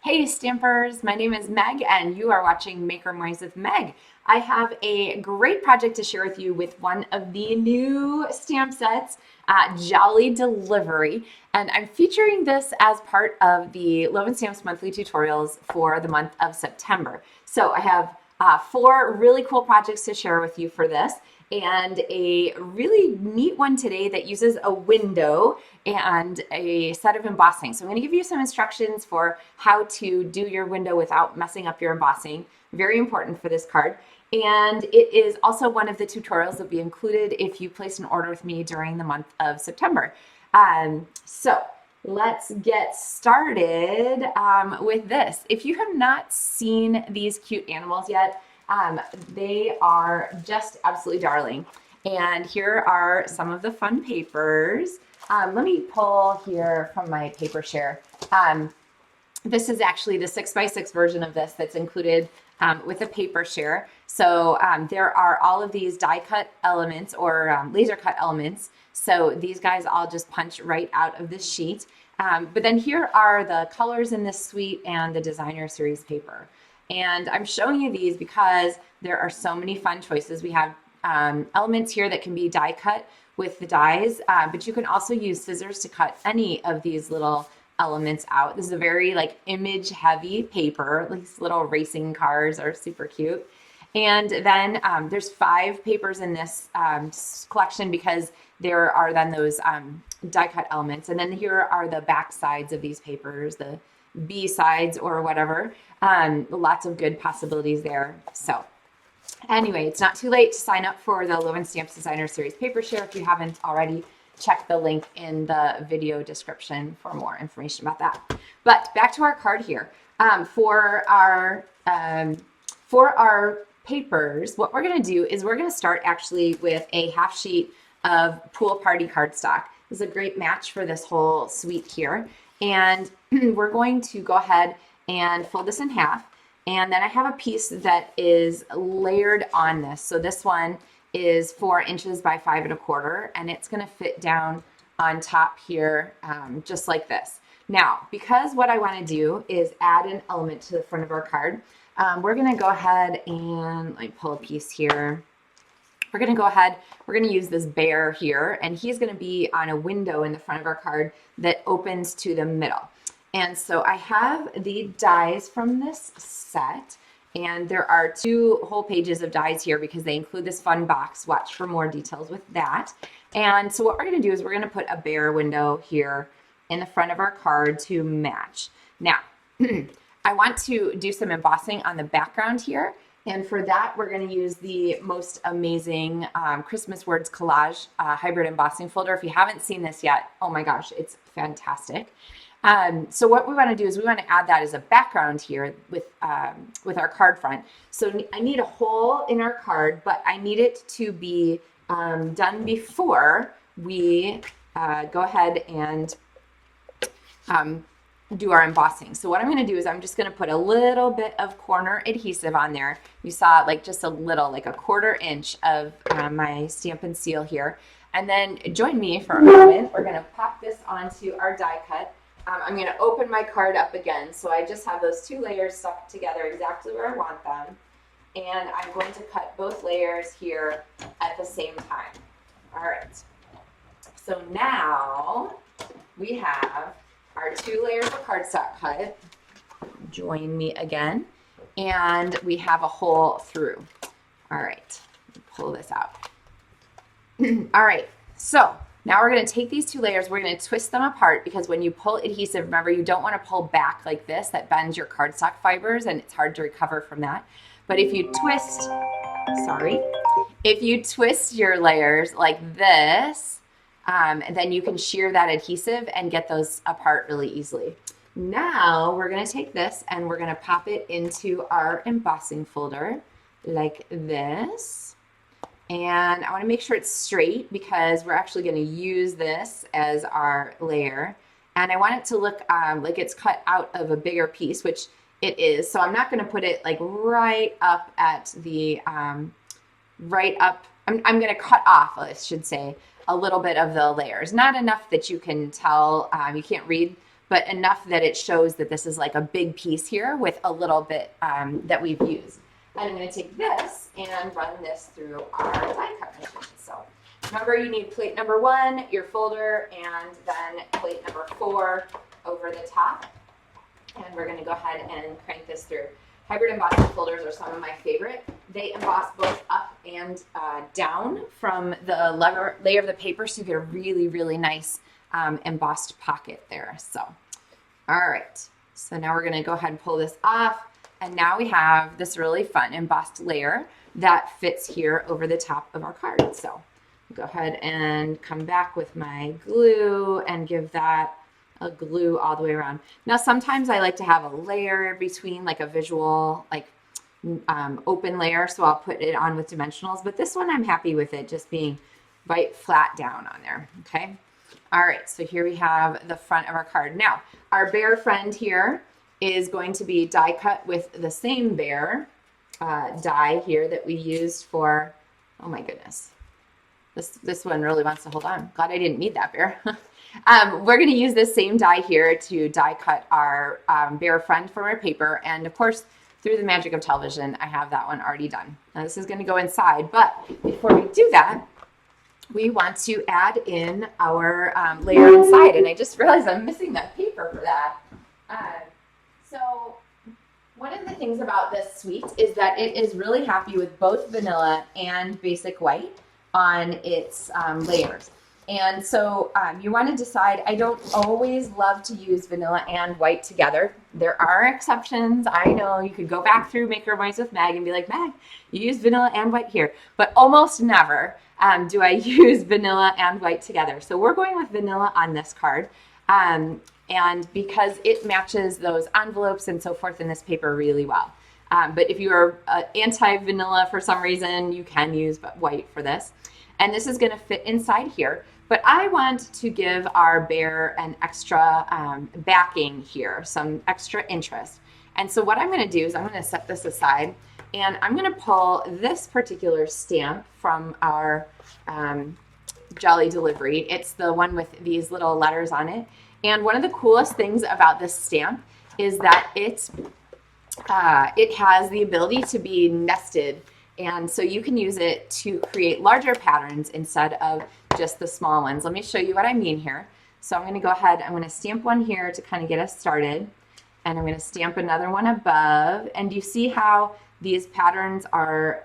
Hey Stampers, my name is Meg and you are watching Maker Moise with Meg. I have a great project to share with you with one of the new stamp sets at Jolly Delivery, and I'm featuring this as part of the LovenStamps Monthly Tutorials for the month of September. So I have four really cool projects to share with you for this, and a really neat one today that uses a window and a set of embossing. So I'm going to give you some instructions for how to do your window without messing up your embossing. Very important for this card. And it is also one of the tutorials that will be included if you place an order with me during the month of September. So let's get started with this. If you have not seen these cute animals yet, they are just absolutely darling. And here are some of the fun papers. Let me pull here from my paper share. This is actually the 6x6 version of this that's included with a paper share. So there are all of these die cut elements or laser cut elements. So these guys all just punch right out of this sheet. But then here are the colors in this suite and the designer series paper. And I'm showing you these because there are so many fun choices. We have elements here that can be die cut with the dies, but you can also use scissors to cut any of these little elements out. This is a very like image heavy paper. These little racing cars are super cute. And then there's 5 papers in this collection because there are then those die cut elements. And then here are the back sides of these papers, the B sides or whatever. Lots of good possibilities there. So anyway, it's not too late to sign up for the LovenStamps Designer Series paper share. If you haven't already, check the link in the video description for more information about that. But back to our card here. For our papers, what we're going to do is we're going to start actually with a half sheet of Pool Party cardstock. This is a great match for this whole suite here. And we're going to go ahead and fold this in half. And then I have a piece that is layered on this. So this one is 4 inches by 5 1/4, and it's going to fit down on top here just like this. Now, because what I want to do is add an element to the front of our card, we're going to go ahead and let me pull a piece here. We're going to go ahead, we're going to use this bear here, and he's going to be on a window in the front of our card that opens to the middle. And so I have the dies from this set, and there are 2 whole pages of dies here because they include this fun box. Watch for more details with that. And so what we're going to do is we're going to put a bear window here in the front of our card to match. Now, I want to do some embossing on the background here. And for that, we're going to use the most amazing Christmas Words Collage hybrid embossing folder. If you haven't seen this yet, oh my gosh, it's fantastic. So what we want to do is we want to add that as a background here with our card front. So I need a hole in our card, but I need it to be done before we go ahead and do our embossing. So what I'm going to do is I'm just going to put a little bit of corner adhesive on there. You saw like just a little, like a 1/4 inch of my Stampin' Seal here. And then join me for a moment. We're going to pop this onto our die cut. I'm going to open my card up again. So I just have those 2 layers stuck together exactly where I want them. And I'm going to cut both layers here at the same time. All right. So now we have our 2 layers of cardstock cut. Join me again. And we have a hole through. All right. Pull this out. All right. So now we're going to take these 2 layers, we're going to twist them apart because when you pull adhesive, remember you don't want to pull back like this. That bends your cardstock fibers and it's hard to recover from that. But if you twist, if you twist your layers like this, then you can shear that adhesive and get those apart really easily. Now we're going to take this and we're going to pop it into our embossing folder like this. And I want to make sure it's straight because we're actually going to use this as our layer. And I want it to look like it's cut out of a bigger piece, which it is. So I'm not going to put it like right up at the, I'm going to cut off, I should say, a little bit of the layers. Not enough that you can tell, you can't read, but enough that it shows that this is like a big piece here with a little bit that we've used. And I'm going to take this and run this through our die cut machine. So remember, you need plate number 1, your folder, and then plate number 4 over the top. And we're going to go ahead and crank this through. Hybrid embossing folders are some of my favorite. They emboss both up and down from the layer of the paper, so you get a really, really nice embossed pocket there. So, all right. So now we're going to go ahead and pull this off. And now we have this really fun embossed layer that fits here over the top of our card. So I'll go ahead and come back with my glue and give that a glue all the way around. Now, sometimes I like to have a layer between, like a visual, like open layer, so I'll put it on with dimensionals, but this one I'm happy with it just being right flat down on there, okay? All right, so here we have the front of our card. Now, our bear friend here is going to be die cut with the same bear die here that we used for, oh my goodness. This one really wants to hold on. Glad I didn't need that bear. We're going to use this same die here to die cut our bear friend from our paper. And of course, through the magic of television, I have that one already done. Now this is going to go inside, but before we do that, we want to add in our layer inside. And I just realized I'm missing that paper for that. So one of the things about this suite is that it is really happy with both vanilla and basic white on its layers. And so you want to decide, I don't always love to use vanilla and white together. There are exceptions. I know you could go back through Make Your Marks with Meg and be like, Meg, you use vanilla and white here. But almost never do I use vanilla and white together. So we're going with vanilla on this card. And because it matches those envelopes and so forth in this paper really well. But if you are anti-vanilla for some reason, you can use white for this. And this is going to fit inside here. But I want to give our bear an extra backing here, some extra interest. And so what I'm going to do is I'm going to set this aside, and I'm going to pull this particular stamp from our Jolly Delivery. It's the one with these little letters on it. And one of the coolest things about this stamp is that it has the ability to be nested. And so you can use it to create larger patterns instead of just the small ones. Let me show you what I mean here. So I'm going to go ahead, I'm going to stamp one here to kind of get us started. And I'm going to stamp another one above. And you see how these patterns are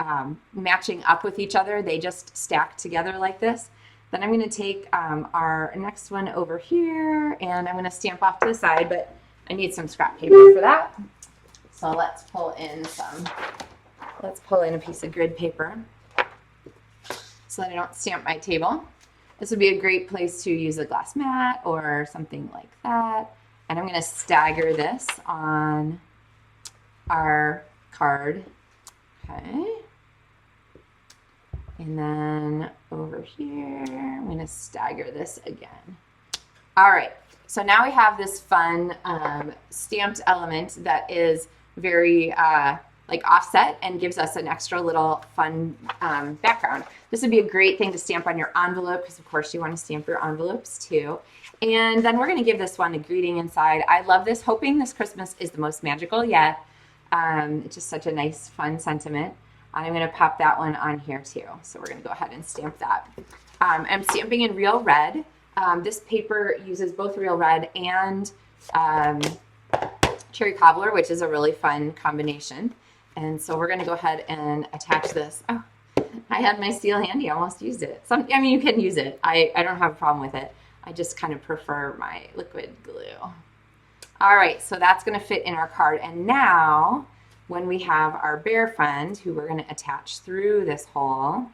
matching up with each other? They just stack together like this. Then I'm going to take our next one over here, and I'm going to stamp off to the side, but I need some scrap paper for that. So let's pull in a piece of grid paper so that I don't stamp my table. This would be a great place to use a glass mat or something like that. And I'm going to stagger this on our card. Okay. And then over here, I'm going to stagger this again. All right, so now we have this fun stamped element that is very like offset and gives us an extra little fun background. This would be a great thing to stamp on your envelope because of course you want to stamp your envelopes too. And then we're going to give this one a greeting inside. I love this, hoping this Christmas is the most magical yet. It's just such a nice, fun sentiment. I'm going to pop that one on here too. So we're going to go ahead and stamp that. I'm stamping in real red. This paper uses both real red and cherry cobbler, which is a really fun combination. And so we're going to go ahead and attach this. Oh, I had my steel handy. I almost used it. I mean, you can use it. I don't have a problem with it. I just kind of prefer my liquid glue. All right, so that's going to fit in our card. And now, when we have our bear friend, who we're going to attach through this hole.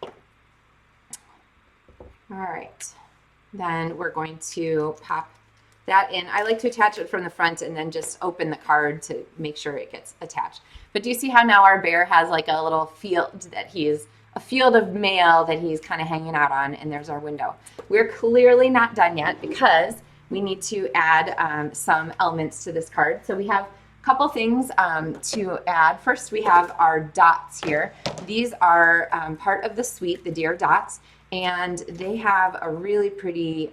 All right, then we're going to pop that in. I like to attach it from the front and then just open the card to make sure it gets attached. But do you see how now our bear has like a little field a field of mail that he's kind of hanging out on, and there's our window. We're clearly not done yet because we need to add some elements to this card. So we have a couple things to add. First, we have our dots here. These are part of the suite, the Dear Dots, and they have a really pretty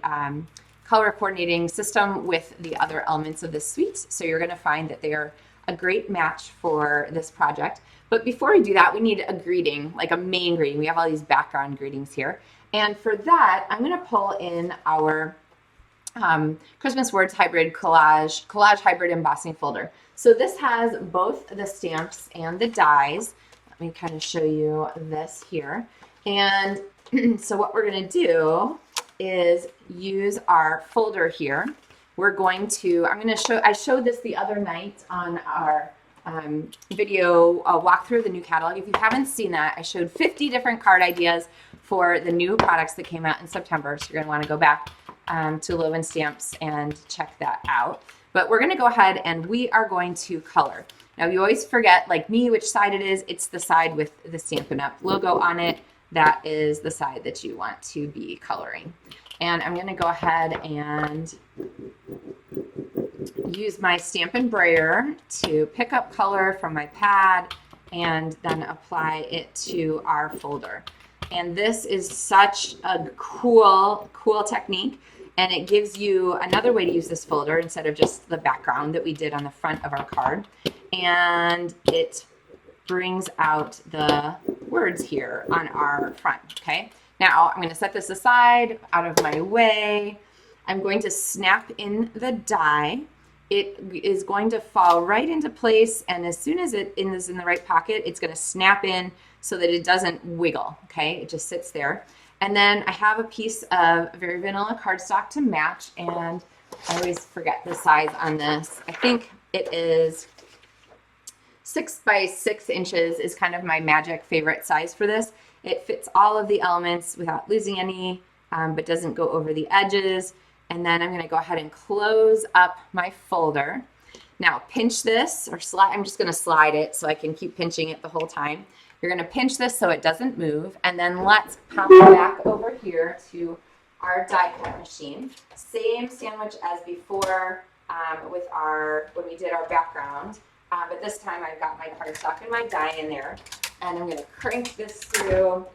color coordinating system with the other elements of this suite. So you're going to find that they are a great match for this project. But before we do that, we need a greeting, like a main greeting. We have all these background greetings here. And for that, I'm going to pull in our Christmas Words Hybrid Collage Hybrid Embossing folder. So this has both the stamps and the dies. Let me kind of show you this here. And so what we're going to do is use our folder here. We're going to, I showed this the other night on our video walkthrough of the new catalog. If you haven't seen that, I showed 50 different card ideas for the new products that came out in September. So you're going to want to go back to LovenStamps and check that out. But we're going to go ahead and we are going to color. Now you always forget, like me, which side it is. It's the side with the Stampin' Up logo on it. That is the side that you want to be coloring. And I'm going to go ahead and use my Stampin' Brayer to pick up color from my pad and then apply it to our folder. And this is such a cool technique. And it gives you another way to use this folder instead of just the background that we did on the front of our card. And it brings out the words here on our front, okay? Now, I'm going to set this aside, out of my way. I'm going to snap in the die. It is going to fall right into place, and as soon as it is in the right pocket, it's going to snap in so that it doesn't wiggle, okay? It just sits there. And then I have a piece of very vanilla cardstock to match, and I always forget the size on this. I think it is 6 by 6 inches is kind of my magic favorite size for this. It fits all of the elements without losing any, but doesn't go over the edges. And then I'm going to go ahead and close up my folder. Now pinch this, or slide. I'm just going to slide it so I can keep pinching it the whole time. You're going to pinch this so it doesn't move, and then let's pop it back over here to our die cut machine. Same sandwich as before when we did our background, but this time I've got my cardstock and my die in there, and I'm going to crank this through,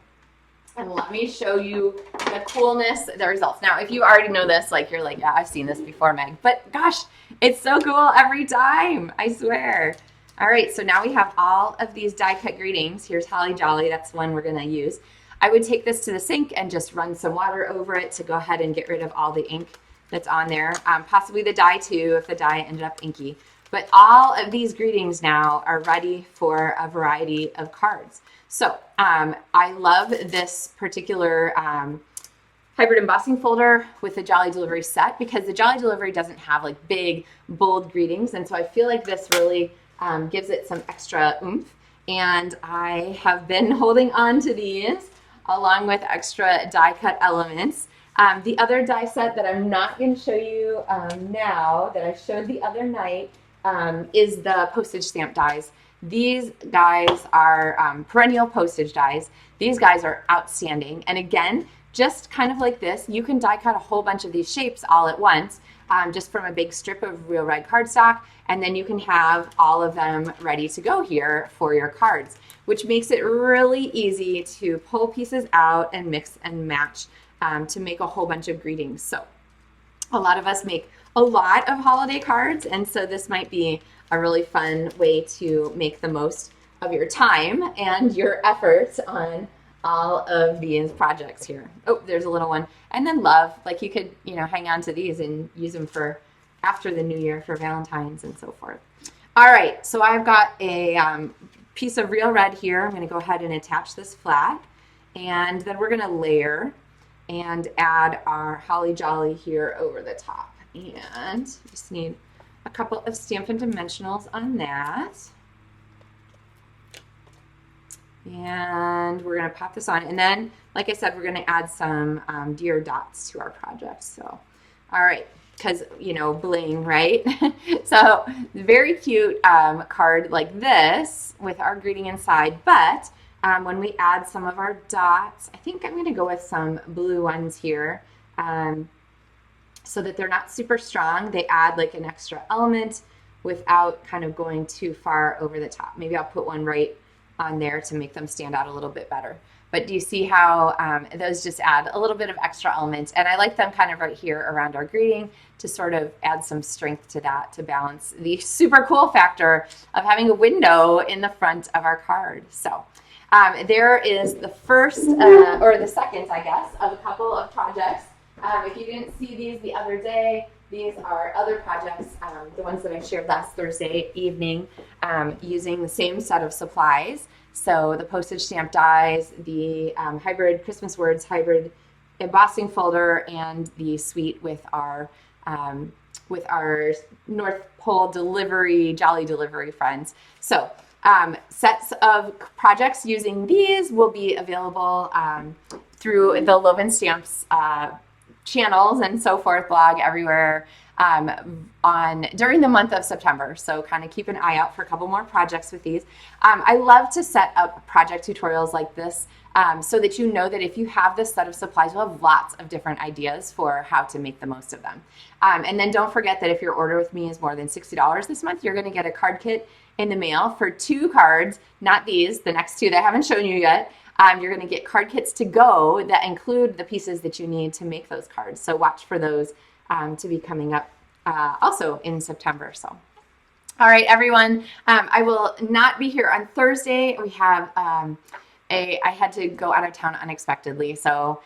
and let me show you the coolness, the results. Now, if you already know this, like you're like, yeah, I've seen this before, Meg, but gosh, it's so cool every time, I swear. All right, so now we have all of these die cut greetings. Here's Holly Jolly, that's one we're gonna use. I would take this to the sink and just run some water over it to go ahead and get rid of all the ink that's on there. Possibly the die too, if the die ended up inky. But all of these greetings now are ready for a variety of cards. So I love this particular hybrid embossing folder with the Jolly Delivery set because the Jolly Delivery doesn't have like big, bold greetings. And so I feel like this really gives it some extra oomph, and I have been holding on to these along with extra die cut elements. The other die set that I'm not going to show you now that I showed the other night is the postage stamp dies. These dies are perennial postage dies. These guys are outstanding, and again, just kind of like this, you can die cut a whole bunch of these shapes all at once, just from a big strip of real red cardstock, and then you can have all of them ready to go here for your cards, which makes it really easy to pull pieces out and mix and match to make a whole bunch of greetings. So a lot of us make a lot of holiday cards, and so this might be a really fun way to make the most of your time and your efforts on all of these projects here. Oh, there's a little one. And then love, like you could, hang on to these and use them for after the new year for Valentine's and so forth. All right, so I've got a piece of real red here. I'm going to go ahead and attach this flat, and then we're going to layer and add our Holly Jolly here over the top. And just need a couple of Stampin' Dimensionals on that. And we're going to pop this on. And then, like I said, we're going to add some deer dots to our project. So, all right, because, bling, right? So, very cute card like this with our greeting inside. But when we add some of our dots, I think I'm going to go with some blue ones here so that they're not super strong. They add like an extra element without kind of going too far over the top. Maybe I'll put one right on there to make them stand out a little bit better. but do you see how those just add a little bit of extra element? And I like them kind of right here around our greeting to sort of add some strength to that, to balance the super cool factor of having a window in the front of our card. So there is the first, or the second, I guess, of a couple of projects. If you didn't see these the other day, these are other projects, the ones that I shared last Thursday evening, using the same set of supplies. So the postage stamp dies, the hybrid Christmas words, hybrid embossing folder, and the suite with our North Pole delivery, Jolly Delivery friends. So sets of projects using these will be available through the LovenStamps channels and so forth, blog everywhere during the month of September. So kind of keep an eye out for a couple more projects with these. I love to set up project tutorials like this so that you know that if you have this set of supplies, you'll have lots of different ideas for how to make the most of them. And then don't forget that if your order with me is more than $60 this month, you're going to get a card kit in the mail for 2 cards, not these, the next 2 that I haven't shown you yet. You're going to get card kits to go that include the pieces that you need to make those cards. So watch for those to be coming up also in September. So, all right, everyone, I will not be here on Thursday. We have I had to go out of town unexpectedly. So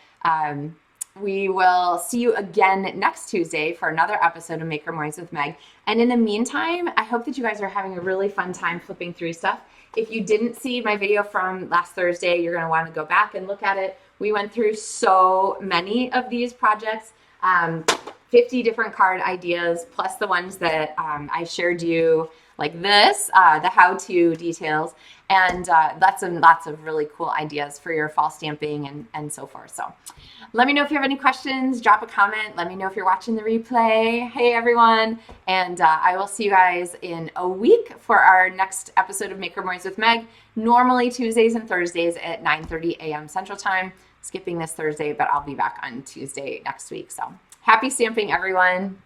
we will see you again next Tuesday for another episode of Maker Mornings with Meg. And in the meantime, I hope that you guys are having a really fun time flipping through stuff. If you didn't see my video from last Thursday, you're going to want to go back and look at it. We went through so many of these projects, 50 different card ideas, plus the ones that I shared you like this, the how-to details, and lots and lots of really cool ideas for your fall stamping and so forth. So let me know if you have any questions, drop a comment, let me know if you're watching the replay. Hey everyone, and I will see you guys in a week for our next episode of Maker Mornings with Meg, normally Tuesdays and Thursdays at 9:30 a.m. Central Time, skipping this Thursday, but I'll be back on Tuesday next week. So happy stamping, everyone.